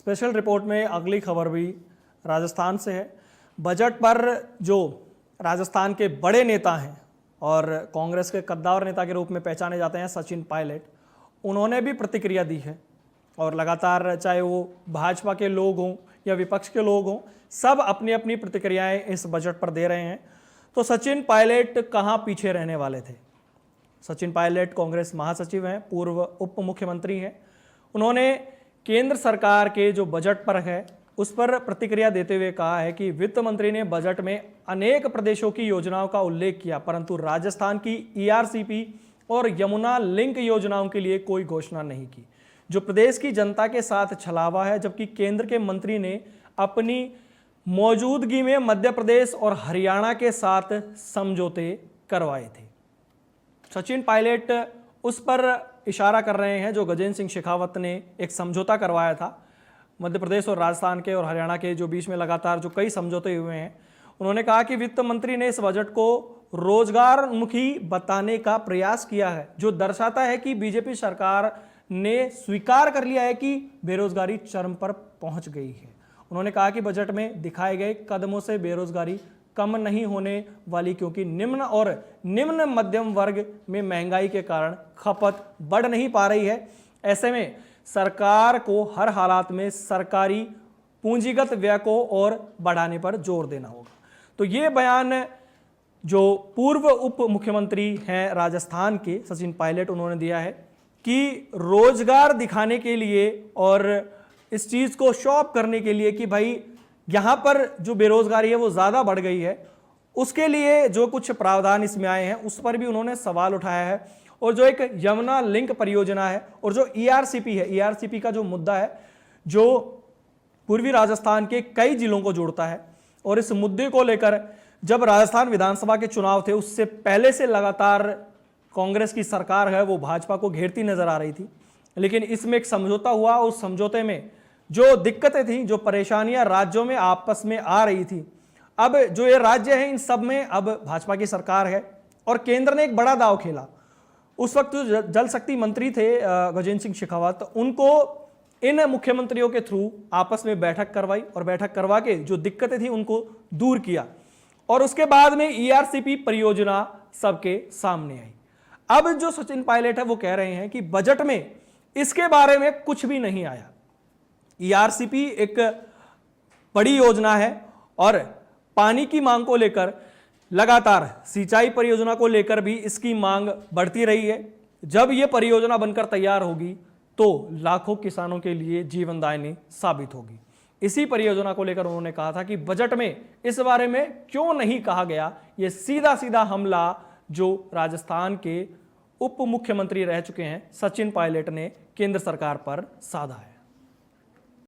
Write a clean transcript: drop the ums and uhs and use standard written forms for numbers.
Special report में अगली खबर भी राजस्थान से है। बजट पर जो राजस्थान के बड़े नेता हैं और कांग्रेस के कद्दावर नेता के रूप में पहचाने जाते हैं सचिन पायलट, उन्होंने भी प्रतिक्रिया दी है और लगातार चाहे वो भाजपा के लोग हों या विपक्ष के लोग हों, सब अपनी अपनी प्रतिक्रियाएं इस बजट पर दे रहे हैं। तो सचिन पायलट कहाँ पीछे रहने वाले थे? सचिन पायलट कांग्रेस महासचिव हैं, पूर्व उप मुख्यमंत्री हैं। उन्होंने केंद्र सरकार के जो बजट पर है उस पर प्रतिक्रिया देते हुए कहा है कि वित्त मंत्री ने बजट में अनेक प्रदेशों की योजनाओं का उल्लेख किया, परंतु राजस्थान की ईआरसीपी और यमुना लिंक योजनाओं के लिए कोई घोषणा नहीं की, जो प्रदेश की जनता के साथ छलावा है। जबकि केंद्र के मंत्री ने अपनी मौजूदगी में मध्य प्रदेश और हरियाणा के साथ समझौते करवाए थे। सचिन पायलट उस पर इशारा कर रहे हैं जो गजेंद्र सिंह शेखावत ने एक समझौता करवाया था मध्य प्रदेश और राजस्थान के और हरियाणा के जो बीच में लगातार जो कई समझौते हुए हैं। उन्होंने कहा कि वित्त मंत्री ने इस बजट को रोजगारमुखी बताने का प्रयास किया है, जो दर्शाता है कि बीजेपी सरकार ने स्वीकार कर लिया है कि बेरोजगारी चरम पर पहुंच गई है। उन्होंने कहा कि बजट में दिखाए गए कदमों से बेरोजगारी कम नहीं होने वाली, क्योंकि निम्न और निम्न मध्यम वर्ग में महंगाई के कारण खपत बढ़ नहीं पा रही है। ऐसे में सरकार को हर हालात में सरकारी पूंजीगत व्यय को और बढ़ाने पर जोर देना होगा। तो ये बयान जो पूर्व उप मुख्यमंत्री हैं राजस्थान के सचिन पायलट, उन्होंने दिया है कि रोजगार दिखाने के लिए और इस चीज को शो ऑफ करने के लिए कि भाई यहां पर जो बेरोजगारी है वो ज्यादा बढ़ गई है, उसके लिए जो कुछ प्रावधान इसमें आए हैं उस पर भी उन्होंने सवाल उठाया है। और जो एक यमुना लिंक परियोजना है और जो ईआरसीपी है, ईआरसीपी का जो मुद्दा है जो पूर्वी राजस्थान के कई जिलों को जोड़ता है, और इस मुद्दे को लेकर जब राजस्थान विधानसभा के चुनाव थे उससे पहले से लगातार कांग्रेस की सरकार है वो भाजपा को घेरती नजर आ रही थी। लेकिन इसमें एक समझौता हुआ, उस समझौते में जो दिक्कतें थी, जो परेशानियां राज्यों में आपस में आ रही थी, अब जो ये राज्य हैं इन सब में अब भाजपा की सरकार है। और केंद्र ने एक बड़ा दांव खेला। उस वक्त जो जल शक्ति मंत्री थे गजेंद्र सिंह शेखावत, उनको इन मुख्यमंत्रियों के थ्रू आपस में बैठक करवाई और बैठक करवा के जो दिक्कतें थी उनको दूर किया, और उसके बाद में ईआरसीपी परियोजना सबके सामने आई। अब जो सचिन पायलट है वो कह रहे हैं कि बजट में इसके बारे में कुछ भी नहीं आया। ईआरसीपी एक बड़ी योजना है और पानी की मांग को लेकर लगातार सिंचाई परियोजना को लेकर भी इसकी मांग बढ़ती रही है। जब यह परियोजना बनकर तैयार होगी तो लाखों किसानों के लिए जीवनदायिनी साबित होगी। इसी परियोजना को लेकर उन्होंने कहा था कि बजट में इस बारे में क्यों नहीं कहा गया। यह सीधा सीधा हमला जो राजस्थान के उप मुख्यमंत्री रह चुके हैं सचिन पायलट ने केंद्र सरकार पर साधा है।